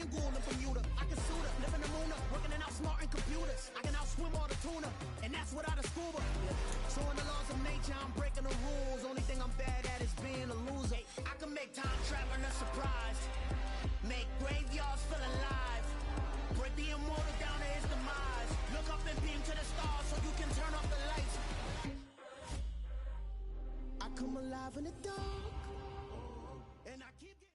Italian ghoul in Bermuda. I can suit her, living the moon, working and outsmarting computers. I can outswim all the tuna, and that's without a scuba. So in the laws of nature, I'm breaking the rules. Only thing I'm bad at is being a loser. I can make time traveling a surprise. Make graveyards feel alive. Break the immortal down to his demise. Look up and beam to the stars so you can turn off the lights. I come alive in the dark, and I keep getting...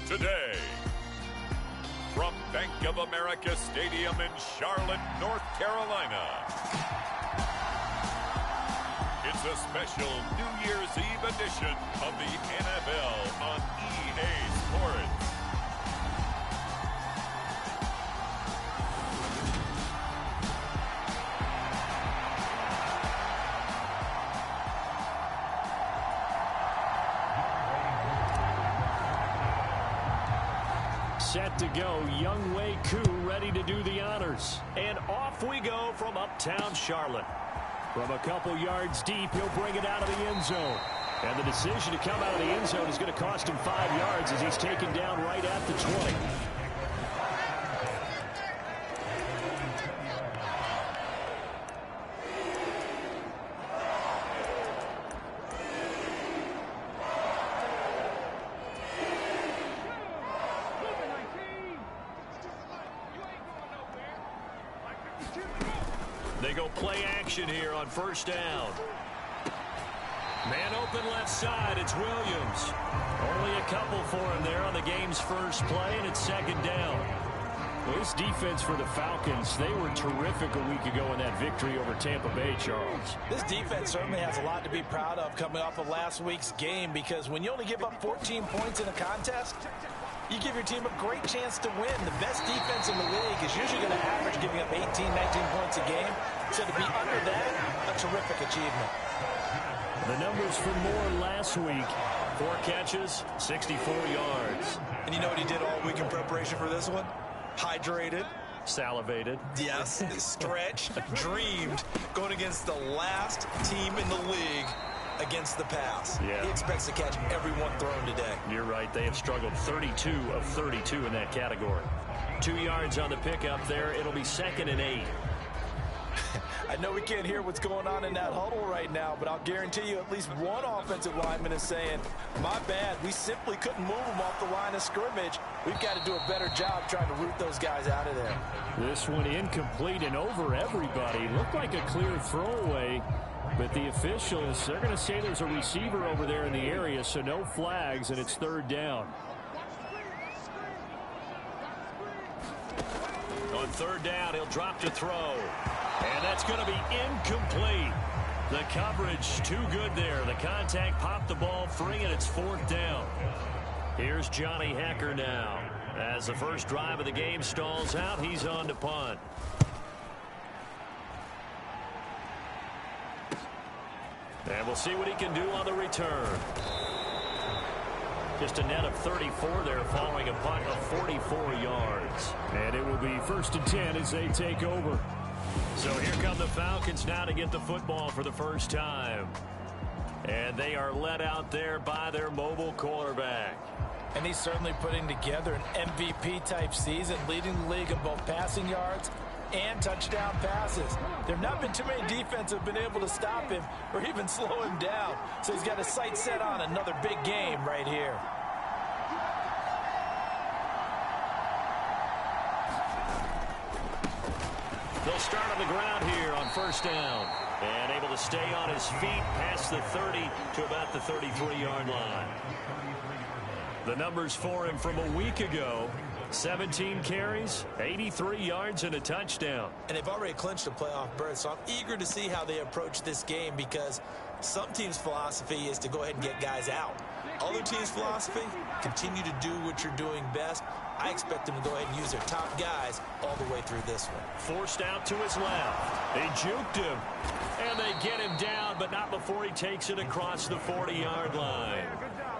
Today, from Bank of America Stadium in Charlotte, North Carolina, it's a special New Year's Eve edition of the NFL on EA Sports. Set to go, Young Wei Koo ready to do the honors. And off we go from uptown Charlotte. From a couple yards deep, he'll bring it out of the end zone. And the decision to come out of the end zone is going to cost him 5 yards as he's taken down right at the 20. They go play action here on first down. Man open left side, it's Williams. Only a couple for him there on the game's first play, and it's second down. Well, this defense for the Falcons, they were terrific a week ago in that victory over Tampa Bay, Charles. This defense certainly has a lot to be proud of coming off of last week's game, because when you only give up 14 points in a contest, you give your team a great chance to win. The best defense in the league is usually going to average giving up 18, 19 points a game. So to be under that, a terrific achievement. The numbers for Moore last week: 4 catches, 64 yards. And you know what he did all week in preparation for this one? Hydrated. Salivated. Yes, stretched, dreamed, going against the last team in the league against the pass. Yeah. He expects to catch every one thrown today. You're right. They have struggled 32 of 32 in that category. 2 yards on the pickup there. It'll be 2nd and 8. I know we can't hear what's going on in that huddle right now, but I'll guarantee you at least one offensive lineman is saying, my bad, we simply couldn't move them off the line of scrimmage. We've got to do a better job trying to root those guys out of there. This one incomplete and over everybody. Looked like a clear throwaway, but the officials, they're going to say there's a receiver over there in the area, so no flags, and it's 3rd down. On 3rd down, he'll drop to throw. And that's going to be incomplete. The coverage too good there. The contact popped the ball free, and it's 4th down. Here's Johnny Hecker now. As the first drive of the game stalls out, he's on to punt. And we'll see what he can do on the return. Just a net of 34 there following a punt of 44 yards. And it will be 1st and 10 as they take over. So here come the Falcons now to get the football for the first time. And they are led out there by their mobile quarterback. And he's certainly putting together an MVP-type season, leading the league in both passing yards and touchdown passes. There have not been too many defenses that have been able to stop him or even slow him down. So he's got his sights set on another big game right here. They'll start on the ground here on first down. And able to stay on his feet past the 30 to about the 33-yard line. The numbers for him from a week ago: 17 carries, 83 yards, and a touchdown. And they've already clinched a playoff berth, so I'm eager to see how they approach this game, because some teams' philosophy is to go ahead and get guys out. Other teams' philosophy, continue to do what you're doing best. I expect them to go ahead and use their top guys all the way through this one. Forced out to his left. They juked him. And they get him down, but not before he takes it across the 40-yard line.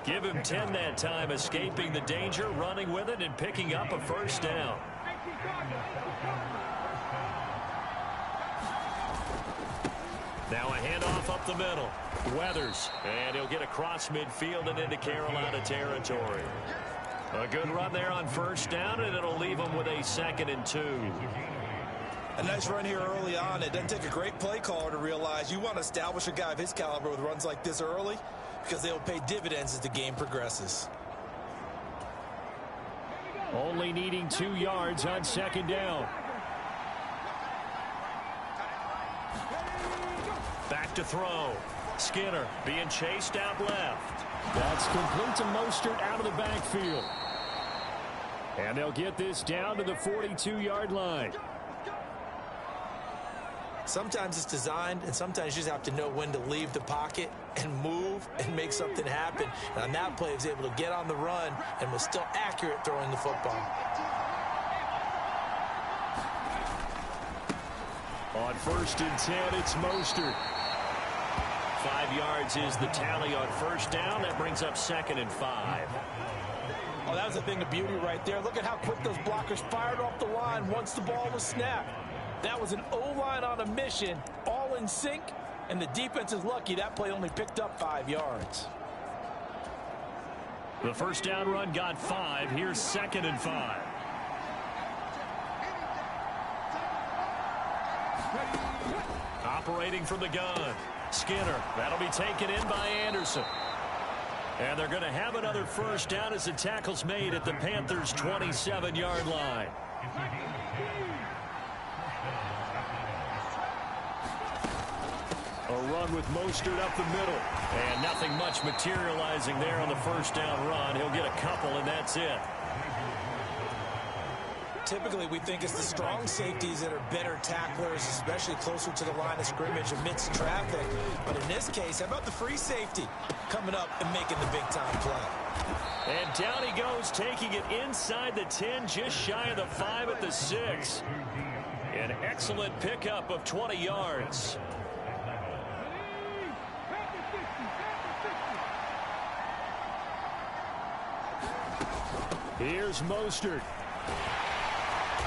Give him 10 that time, escaping the danger, running with it, and picking up a first down. Now a handoff up the middle. Weathers, and he'll get across midfield and into Carolina territory. A good run there on first down, and it'll leave him with a 2nd and 2. A nice run here early on. It doesn't take a great play caller to realize you want to establish a guy of his caliber with runs like this early, because they'll pay dividends as the game progresses. Only needing 2 yards on 2nd down. Back to throw. Skinner being chased out left. That's complete to Mostert out of the backfield. And they'll get this down to the 42-yard line. Sometimes it's designed, and sometimes you just have to know when to leave the pocket and move and make something happen. And on that play, he was able to get on the run and was still accurate throwing the football. On 1st and 10, it's Mostert. 5 yards is the tally on first down. That brings up 2nd and 5. Oh, that was a thing of beauty right there. Look at how quick those blockers fired off the line once the ball was snapped. That was an O-line on a mission, all in sync, and the defense is lucky that play only picked up 5 yards. The first down run got 5. Here's 2nd and 5. Operating from the gun. Skinner. That'll be taken in by Anderson. And they're going to have another first down as the tackle's made at the Panthers' 27-yard line. A run with Mostert up the middle. And nothing much materializing there on the first down run. He'll get a couple, and that's it. Typically, we think it's the strong safeties that are better tacklers, especially closer to the line of scrimmage amidst traffic. But in this case, how about the free safety coming up and making the big-time play? And down he goes, taking it inside the 10, just shy of the 5 at the 6. An excellent pickup of 20 yards. Here's Mostert.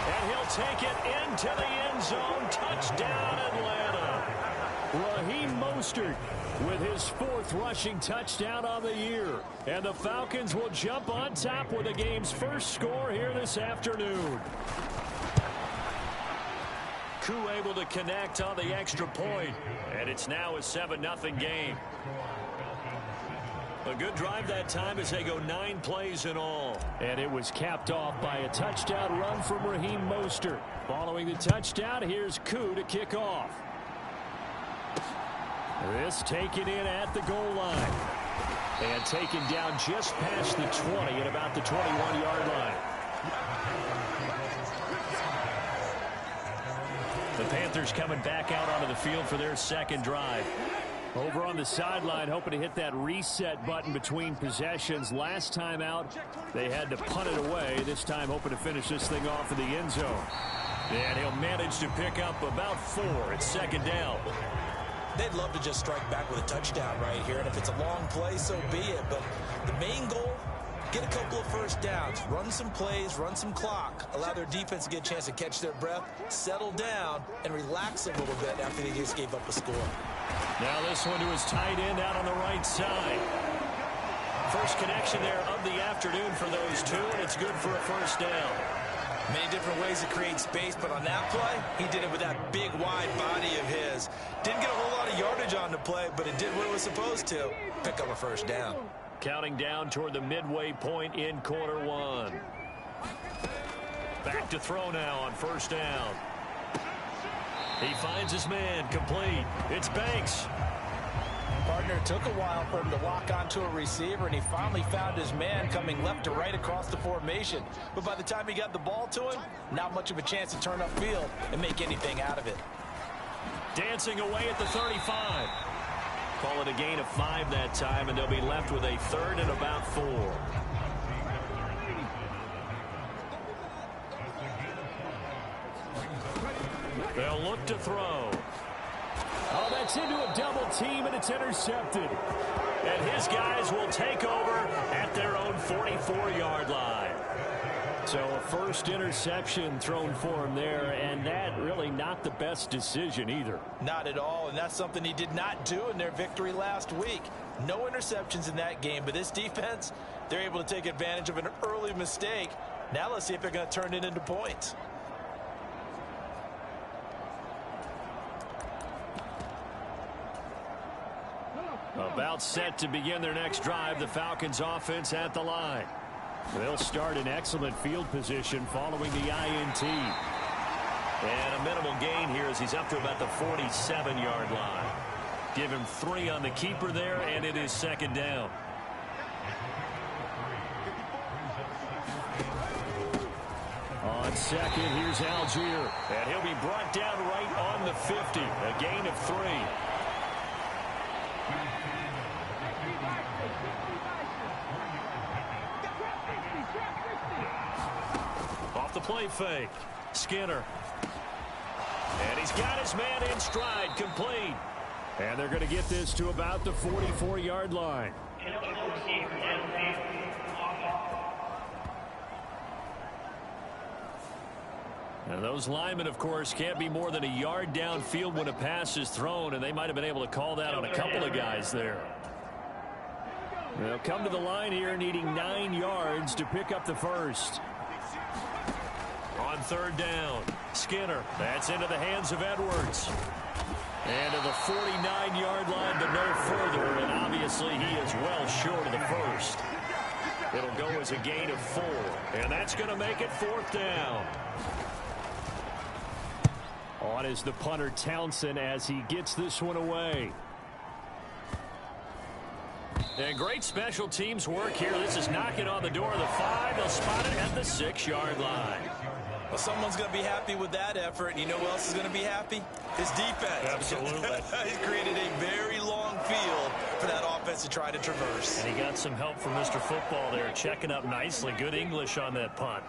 And he'll take it into the end zone. Touchdown, Atlanta. Raheem Mostert with his 4th rushing touchdown on the year. And the Falcons will jump on top with the game's first score here this afternoon. Koo able to connect on the extra point. And it's now a 7-0 game. A good drive that time as they go 9 plays in all. And it was capped off by a touchdown run from Raheem Mostert. Following the touchdown, here's Koo to kick off. This taken in at the goal line. And taken down just past the 20 at about the 21-yard line. The Panthers coming back out onto the field for their 2nd drive. Over on the sideline, hoping to hit that reset button between possessions. Last time out, they had to punt it away. This time, hoping to finish this thing off in the end zone. And he'll manage to pick up about 4 at 2nd down. They'd love to just strike back with a touchdown right here. And if it's a long play, so be it. But the main goal, get a couple of first downs, run some plays, run some clock, allow their defense to get a chance to catch their breath, settle down, and relax a little bit after they just gave up a score. Now this one to his tight end out on the right side. First connection there of the afternoon for those two, and it's good for a first down. Many different ways to create space, but on that play, he did it with that big, wide body of his. Didn't get a whole lot of yardage on the play, but it did what it was supposed to. Pick up a first down. Counting down toward the midway point in quarter 1. Back to throw now on first down. He finds his man, complete. It's Banks. Partner, took a while for him to lock onto a receiver, and he finally found his man coming left to right across the formation. But by the time he got the ball to him, not much of a chance to turn upfield and make anything out of it. Dancing away at the 35. Call it a gain of 5 that time, and they'll be left with a 3rd and about 4. They'll look to throw. Oh, that's into a double team, and it's intercepted. And his guys will take over at their own 44-yard line. So a first interception thrown for him there, and that really not the best decision either. Not at all, and that's something he did not do in their victory last week. No interceptions in that game, but this defense, they're able to take advantage of an early mistake. Now let's see if they're going to turn it into points. About set to begin their next drive, the Falcons offense at the line. They'll start in excellent field position following the INT. And a minimal gain here as he's up to about the 47-yard line. Give him 3 on the keeper there, and it is second down. On second, here's Algier. And he'll be brought down right on the 50. A gain of 3. Off the play fake. Skinner. And he's got his man in stride, complete. And they're going to get this to about the 44-yard line. And those linemen, of course, can't be more than a yard downfield when a pass is thrown, and they might have been able to call that on a couple of guys there. They'll come to the line here needing 9 yards to pick up the first. On third down, Skinner. That's into the hands of Edwards. And to the 49-yard line, but no further. And obviously he is well short of the first. It'll go as a gain of 4. And that's going to make it fourth down. On is the punter Townsend as he gets this one away. And great special teams work here. This is knocking on the door of the 5. They'll spot it at the 6-yard line. Well, someone's going to be happy with that effort. You know who else is going to be happy? His defense. Absolutely. He's created a very long field for that offense to try to traverse. And he got some help from Mr. Football there, checking up nicely. Good English on that punt.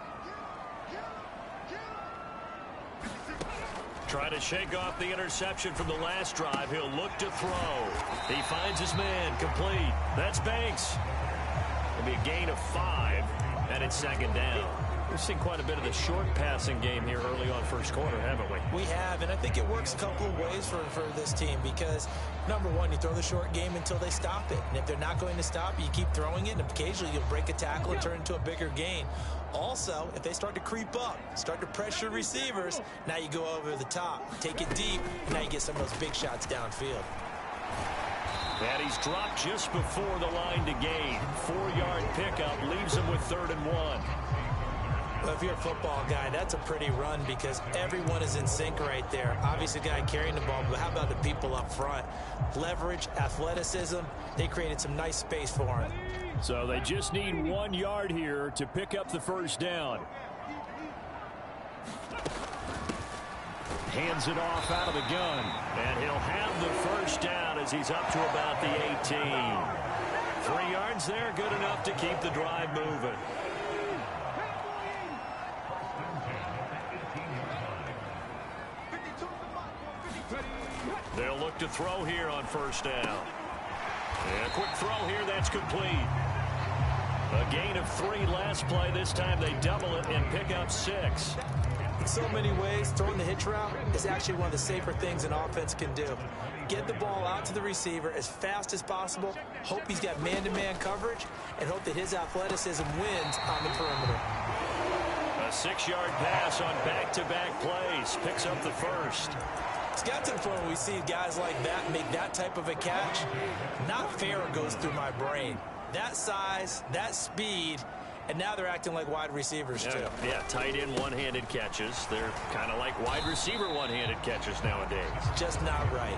Try to shake off the interception from the last drive. He'll look to throw. He finds his man, complete. That's Banks. It'll be a gain of 5, and it's second down. We've seen quite a bit of the short passing game here early on first quarter, haven't we? We have, and I think it works a couple of ways for this team because, number one, you throw the short game until they stop it. And if they're not going to stop it, you keep throwing it, and occasionally you'll break a tackle and turn it into a bigger gain. Also, if they start to creep up, start to pressure receivers, now you go over the top, take it deep, and now you get some of those big shots downfield. And he's dropped just before the line to gain. 4-yard pickup leaves him with 3rd and 1. Well, if you're a football guy, that's a pretty run because everyone is in sync right there. Obviously, the guy carrying the ball, but how about the people up front? Leverage, athleticism, they created some nice space for him. So they just need 1 yard here to pick up the first down. Hands it off out of the gun, and he'll have the first down as he's up to about the 18. 3 yards there, good enough to keep the drive moving. They'll look to throw here on first down. And a quick throw here, that's complete. A gain of 3 last play. This time they double it and pick up 6. In so many ways, throwing the hitch route is actually one of the safer things an offense can do. Get the ball out to the receiver as fast as possible, hope he's got man-to-man coverage, and hope that his athleticism wins on the perimeter. A 6-yard pass on back-to-back plays. Picks up the first. It's got to the point where we see guys like that make that type of a catch. Not fair goes through my brain. That size, that speed, and now they're acting like wide receivers too. Yeah, tight end one-handed catches. They're kind of like wide receiver one-handed catches nowadays. Just not right.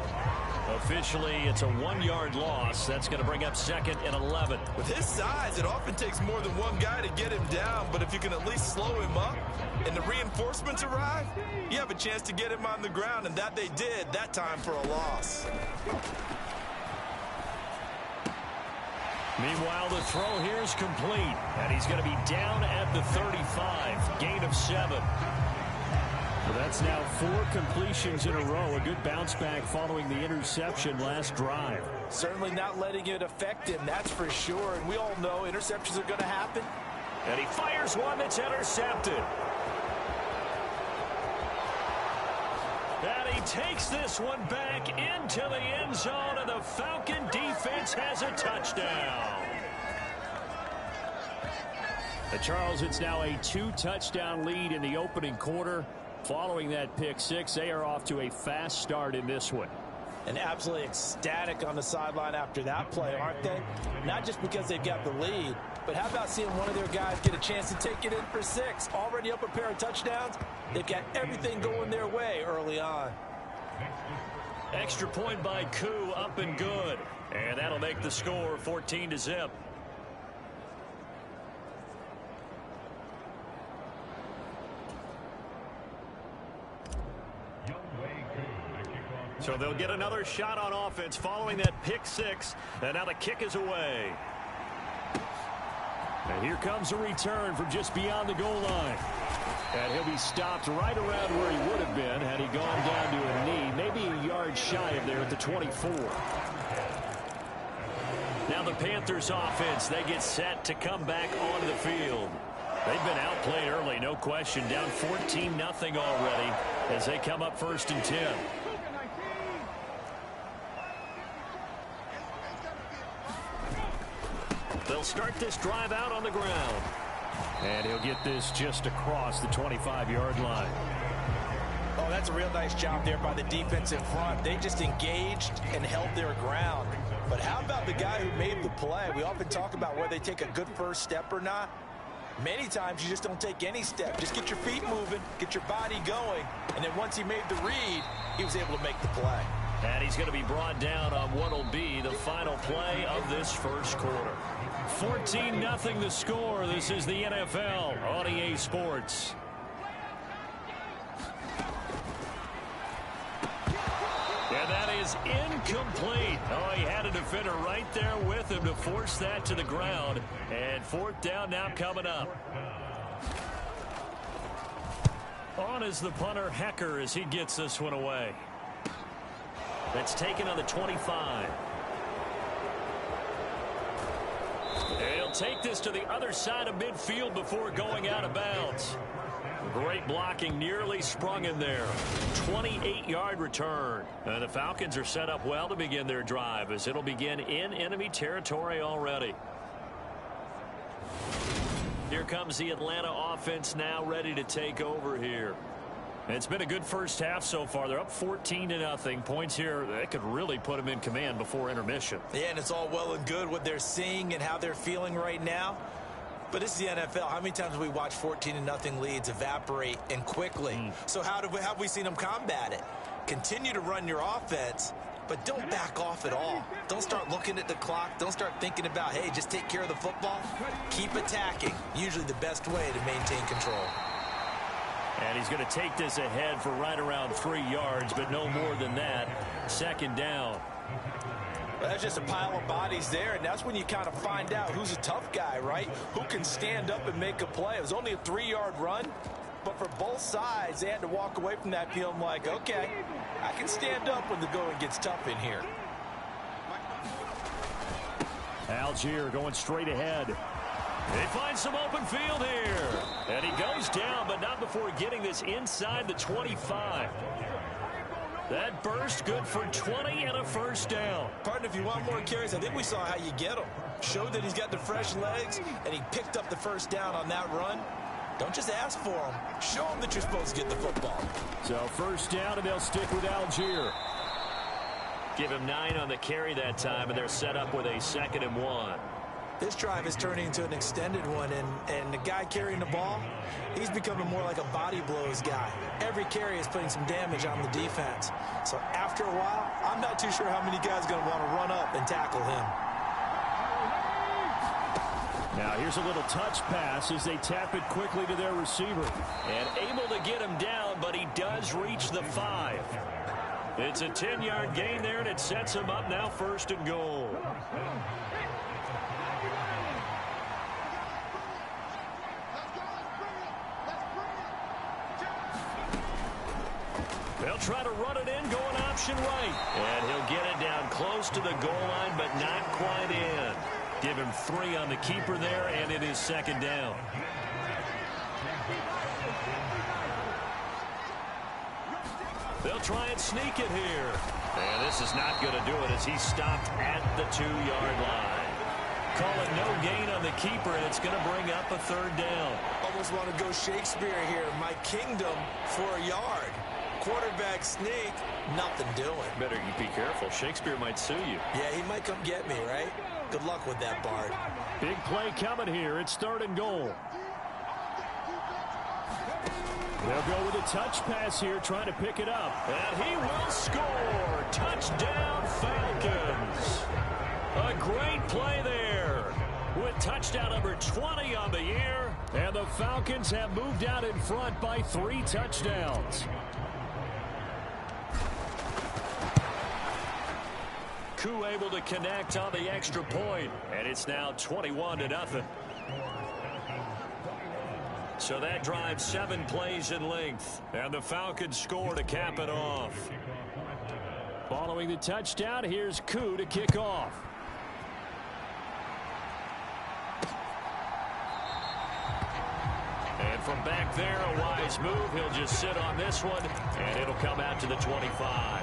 Officially, it's a 1-yard loss. That's going to bring up 2nd and 11. With his size, it often takes more than one guy to get him down, but if you can at least slow him up and the reinforcements arrive, you have a chance to get him on the ground, and that they did that time for a loss. Meanwhile, the throw here is complete, and he's going to be down at the 35. Gain of 7. Well, that's now 4 completions in a row. A good bounce back following the interception last drive. Certainly not letting it affect him, that's for sure. And we all know interceptions are going to happen. And he fires one that's intercepted. And he takes this one back into the end zone, and the Falcon defense has a touchdown. Charles, it's now a 2-touchdown lead in the opening quarter. Following that pick six, they are off to a fast start in this one. And absolutely ecstatic on the sideline after that play, aren't they? Not just because they've got the lead, but how about seeing one of their guys get a chance to take it in for six? Already up a pair of touchdowns. They've got everything going their way early on. Extra point by Koo, up and good. And that'll make the score 14-0. So they'll get another shot on offense following that pick six. And now the kick is away. And here comes a return from just beyond the goal line. And he'll be stopped right around where he would have been had he gone down to a knee. Maybe a yard shy of there at the 24. Now the Panthers offense, they get set to come back onto the field. They've been outplayed early, no question. Down 14-0 already as they come up 1st and 10. They'll start this drive out on the ground. And he'll get this just across the 25-yard line. Oh, that's a real nice job there by the defense in front. They just engaged and held their ground. But how about the guy who made the play? We often talk about whether they take a good first step or not. Many times you just don't take any step. Just get your feet moving, get your body going. And then once he made the read, he was able to make the play. And he's going to be brought down on what will be the final play of this first quarter. 14-0 the score. This is the NFL on EA Sports. And that is incomplete. Oh, he had a defender right there with him to force that to the ground. And 4th down now coming up. On is the punter, Hecker, as he gets this one away. That's taken on the 25. He'll take this to the other side of midfield before going out of bounds. Great blocking, nearly sprung in there. 28-yard return. And the Falcons are set up well to begin their drive as it'll begin in enemy territory already. Here comes the Atlanta offense now ready to take over here. And it's been a good first half so far. They're up 14-0. Points here, that could really put them in command before intermission. Yeah, and it's all well and good what they're seeing and how they're feeling right now. But this is the NFL. How many times have we watched 14-0 leads evaporate and quickly? So have we seen them combat it? Continue to run your offense, but don't back off at all. Don't start looking at the clock. Don't start thinking about, hey, just take care of the football. Keep attacking. Usually the best way to maintain control. And he's going to take this ahead for right around 3 yards, but no more than that. 2nd down. Well, that's just a pile of bodies there, and that's when you kind of find out who's a tough guy, right? Who can stand up and make a play. It was only a 3-yard run, but for both sides, they had to walk away from that feeling like, okay, I can stand up when the going gets tough in here. Algier going straight ahead. They find some open field here. And he goes down, but not before getting this inside the 25. That burst good for 20 and a 1st down. Partner, if you want more carries, I think we saw how you get them. Showed that he's got the fresh legs, and he picked up the 1st down on that run. Don't just ask for them. Show them that you're supposed to get the football. So 1st down, and they'll stick with Algier. Give him 9 on the carry that time, and they're set up with a 2nd and 1. This drive is turning into an extended one, and the guy carrying the ball, he's becoming more like a body blows guy. Every carry is putting some damage on the defense. So after a while, I'm not too sure how many guys are going to want to run up and tackle him. Now here's a little touch pass as they tap it quickly to their receiver. And able to get him down, but he does reach the 5. It's a 10-yard gain there, and it sets him up now 1st and goal. They'll try to run it in, going option right. And he'll get it down close to the goal line, but not quite in. Give him 3 on the keeper there, and it is second down. They'll try and sneak it here. And this is not going to do it as he's stopped at the 2-yard line. Call it no gain on the keeper, and it's going to bring up a third down. Almost want to go Shakespeare here. My kingdom for a yard. Quarterback sneak, nothing doing. Better you be careful. Shakespeare might sue you. Yeah, he might come get me, right? Good luck with that, Bart. Big play coming here. It's 3rd and goal. They'll go with a touch pass here, trying to pick it up. And he will score. Touchdown, Falcons. A great play there with touchdown number 20 on the year. And the Falcons have moved out in front by 3 touchdowns. Koo able to connect on the extra point, and it's now 21-0. So that drives 7 plays in length, and the Falcons score to cap it off. Following the touchdown, here's Koo to kick off. And from back there, a wise move. He'll just sit on this one, and it'll come out to the 25.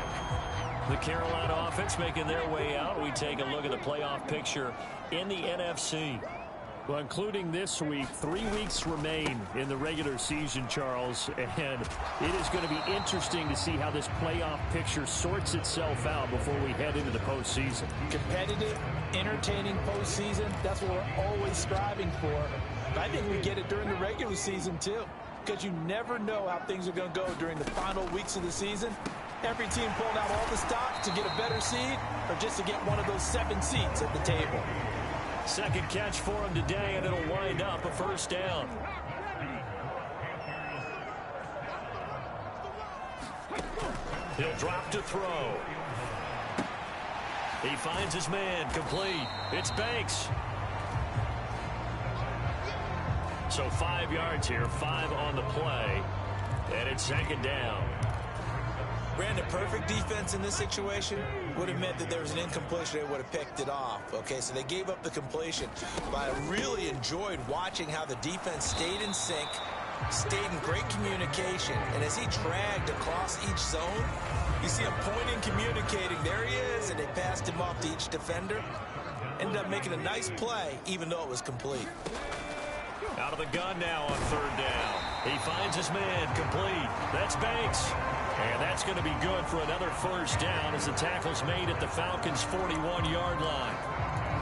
The Carolina offense making their way out. We take a look at the playoff picture in the NFC. Well, including this week, 3 weeks remain in the regular season, Charles, and it is going to be interesting to see how this playoff picture sorts itself out before we head into the postseason. Competitive, entertaining postseason, that's what we're always striving for. I think we get it during the regular season, too, because you never know how things are going to go during the final weeks of the season. Every team pulling out all the stops to get a better seed or just to get one of those 7 seats at the table. Second catch for him today, and it'll wind up a first down. He'll drop to throw. He finds his man, complete. It's Banks. So 5 yards here, 5 on the play, and it's second down. Brandon, perfect defense in this situation would have meant that there was an incompletion. They would have picked it off. Okay, so they gave up the completion. But I really enjoyed watching how the defense stayed in sync, stayed in great communication. And as he dragged across each zone, you see him pointing, communicating. There he is, and they passed him off to each defender. Ended up making a nice play, even though it was complete. Out of the gun now on third down. He finds his man, complete. That's Banks. And that's going to be good for another first down as the tackle's made at the Falcons' 41-yard line.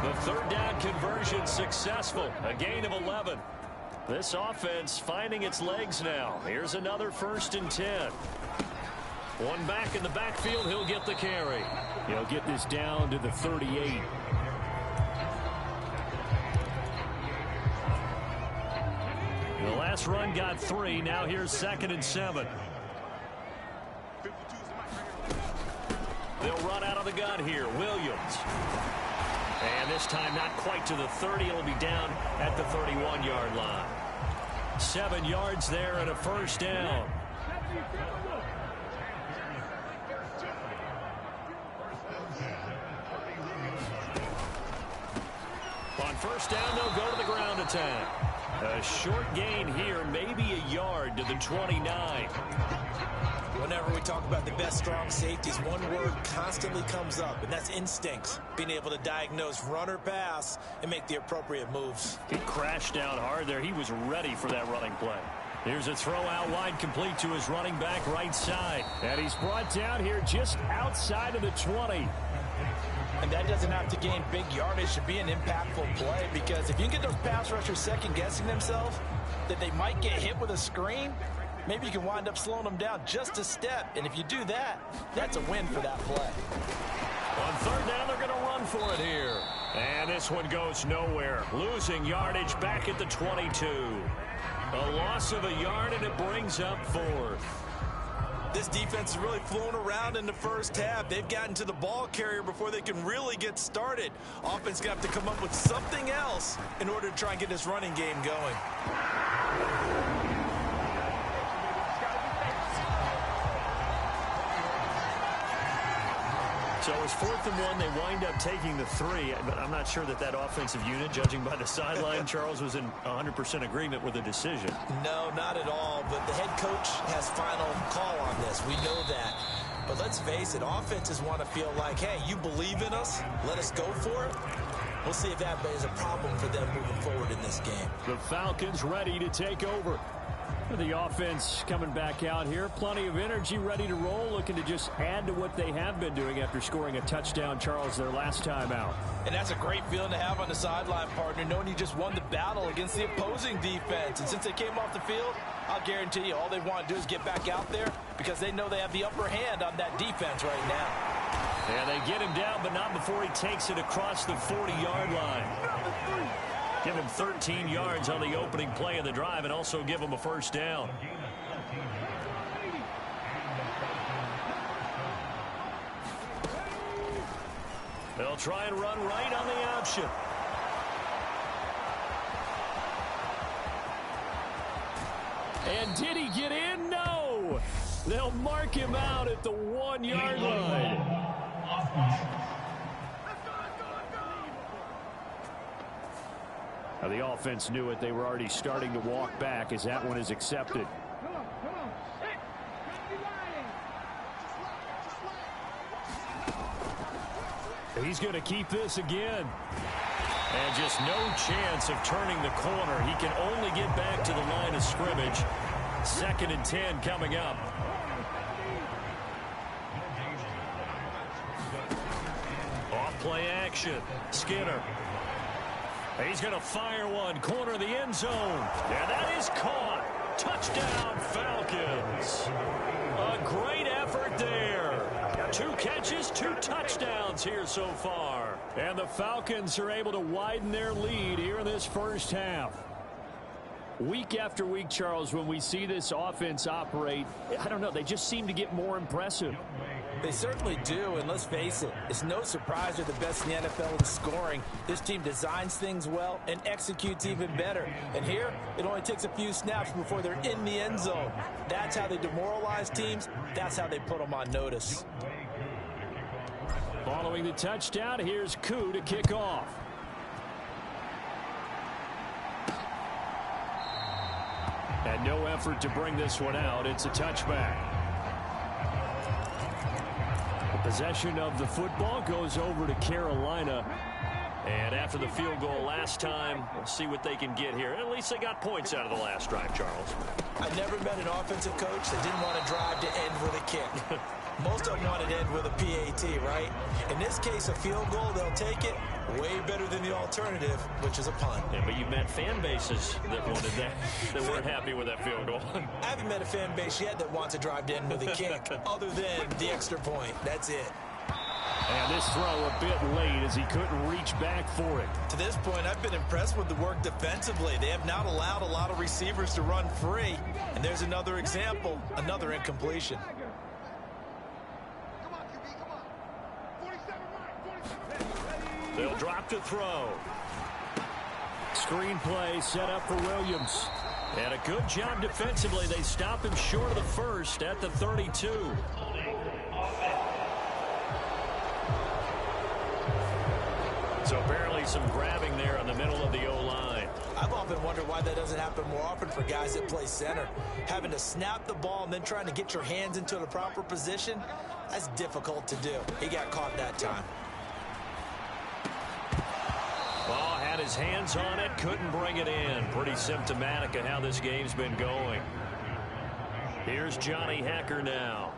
The third down conversion successful. A gain of 11. This offense finding its legs now. Here's another 1st and 10. One back in the backfield. He'll get the carry. He'll get this down to the 38. The last run got 3. Now here's 2nd and 7. They'll run out of the gun here. Williams. And this time not quite to the 30. It'll be down at the 31-yard line. 7 yards there and a first down. On first down, they'll go to the ground attack. A short gain here, maybe a yard to the 29. Whenever we talk about the best strong safeties, one word constantly comes up, and that's instincts. Being able to diagnose run or pass and make the appropriate moves. He crashed down hard there. He was ready for that running play. Here's a throw out wide, complete to his running back right side. And he's brought down here just outside of the 20. And that doesn't have to gain big yardage to be an impactful play, because if you can get those pass rushers second-guessing themselves that they might get hit with a screen, maybe you can wind up slowing them down just a step. And if you do that, that's a win for that play. On third down, they're going to run for it here. And this one goes nowhere. Losing yardage back at the 22. A loss of a yard, and it brings up 4th. This defense is really flown around in the first half. They've gotten to the ball carrier before they can really get started. Offense got to come up with something else in order to try and get this running game going. So it was 4th and 1. They wind up taking the 3, but I'm not sure that offensive unit, judging by the sideline, Charles, was in 100% agreement with the decision. No, not at all, but the head coach has final call on this. We know that. But let's face it, offenses want to feel like, hey, you believe in us, let us go for it. We'll see if that is a problem for them moving forward in this game. The Falcons ready to take over. The offense coming back out here. Plenty of energy, ready to roll, looking to just add to what they have been doing after scoring a touchdown, Charles, their last time out. And that's a great feeling to have on the sideline, partner, knowing you just won the battle against the opposing defense. And since they came off the field, I'll guarantee you all they want to do is get back out there because they know they have the upper hand on that defense right now. Yeah, they get him down, but not before he takes it across the 40-yard line. Give him 13 yards on the opening play of the drive and also give him a first down. They'll try and run right on the option. And did he get in? No! They'll mark him out at the 1-yard line. Now the offense knew it. They were already starting to walk back as that one is accepted. He's going to keep this again. And just no chance of turning the corner. He can only get back to the line of scrimmage. 2nd and 10 coming up. Off play action. Skinner. He's going to fire one. Corner of the end zone. And that is caught. Touchdown, Falcons. A great effort there. 2 catches, 2 touchdowns here so far. And the Falcons are able to widen their lead here in this first half. Week after week, Charles, when we see this offense operate, I don't know, they just seem to get more impressive. They certainly do, and let's face it, it's no surprise they're the best in the NFL in scoring. This team designs things well and executes even better. And here, it only takes a few snaps before they're in the end zone. That's how they demoralize teams. That's how they put them on notice. Following the touchdown, here's Koo to kick off. And no effort to bring this one out. It's a touchback. The possession of the football goes over to Carolina. And after the field goal last time, we'll see what they can get here. At least they got points out of the last drive, Charles. I never met an offensive coach that didn't want to drive to end with a kick. Most of them want to end with a PAT, right? In this case, a field goal, they'll take it. Way better than the alternative, which is a punt. Yeah, but you've met fan bases that wanted that, that weren't happy with that field goal. I haven't met a fan base yet that wants to drive to end with a kick, other than the extra point. That's it. And this throw a bit late as he couldn't reach back for it. To this point, I've been impressed with the work defensively. They have not allowed a lot of receivers to run free. And there's another example, another incompletion. They'll drop to throw. Screen play set up for Williams. And a good job defensively. They stop him short of the first at the 32. So apparently some grabbing there in the middle of the O-line. I've often wondered why that doesn't happen more often for guys that play center. Having to snap the ball and then trying to get your hands into the proper position, that's difficult to do. He got caught that time. Ball had his hands on it, couldn't bring it in. Pretty symptomatic of how this game's been going. Here's Johnny Hekker now.